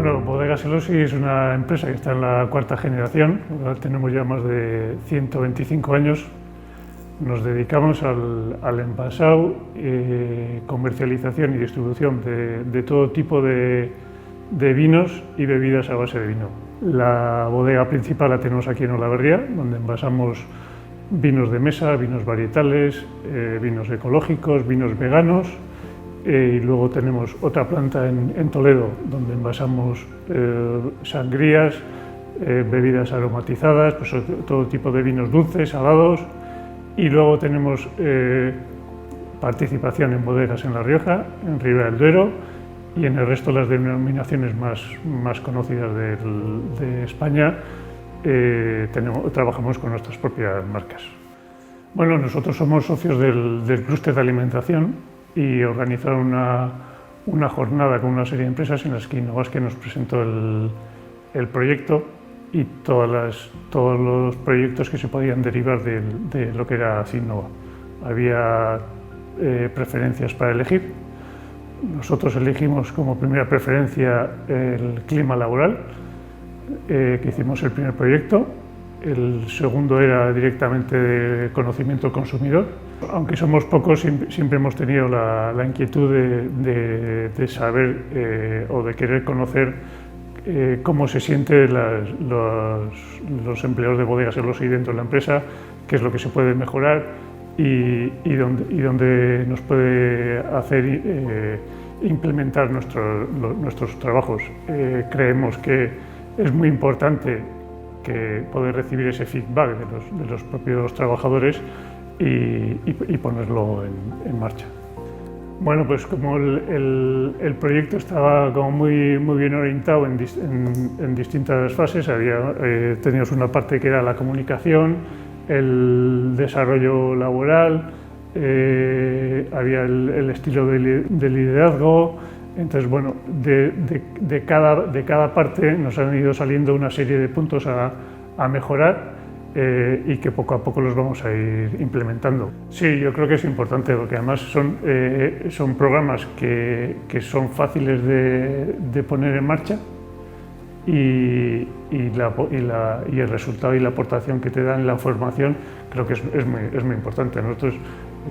Bueno, Bodegas Elosi es una empresa que está en la cuarta generación, tenemos ya más de 125 años. Nos dedicamos al envasado, comercialización y distribución de todo tipo de vinos y bebidas a base de vino. La bodega principal la tenemos aquí en Olavarría, donde envasamos vinos de mesa, vinos varietales, vinos ecológicos, vinos veganos. Y luego tenemos otra planta en Toledo, donde envasamos sangrías, bebidas aromatizadas, pues todo tipo de vinos dulces, salados. Y luego tenemos participación en bodegas en La Rioja, en Ribera del Duero y en el resto de las denominaciones más conocidas de España. Trabajamos con nuestras propias marcas. Bueno, nosotros somos socios del clúster de alimentación y organizaron una jornada con una serie de empresas en las que Innovasque nos presentó el proyecto y todos los proyectos que se podían derivar de lo que era Cinnova. Había preferencias para elegir. Nosotros elegimos como primera preferencia el clima laboral, que hicimos el primer proyecto. El segundo era directamente de conocimiento consumidor. Aunque somos pocos, siempre hemos tenido la inquietud de saber o de querer conocer cómo se sienten los empleados de Bodegas Elosi dentro de la empresa, qué es lo que se puede mejorar y dónde nos puede hacer implementar nuestros trabajos. Creemos que es muy importante poder recibir ese feedback de los propios trabajadores y ponerlo en marcha. Bueno, pues como el proyecto estaba como muy bien orientado en distintas fases, teníamos una parte que era la comunicación, el desarrollo laboral, había el estilo de liderazgo. Entonces, bueno, de cada parte nos han ido saliendo una serie de puntos a mejorar y que poco a poco los vamos a ir implementando. Sí, yo creo que es importante, porque además son programas que son fáciles de poner en marcha y el resultado y la aportación que te dan la formación creo que es muy importante. Nosotros,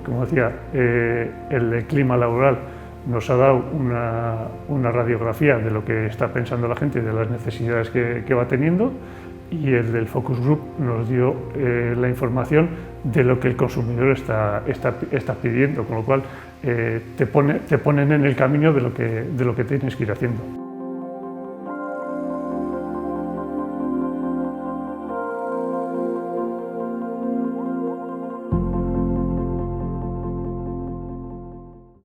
como decía, el clima laboral nos ha dado una radiografía de lo que está pensando la gente y de las necesidades que va teniendo, y el del Focus Group nos dio la información de lo que el consumidor está pidiendo, con lo cual te ponen en el camino de lo que tienes que ir haciendo.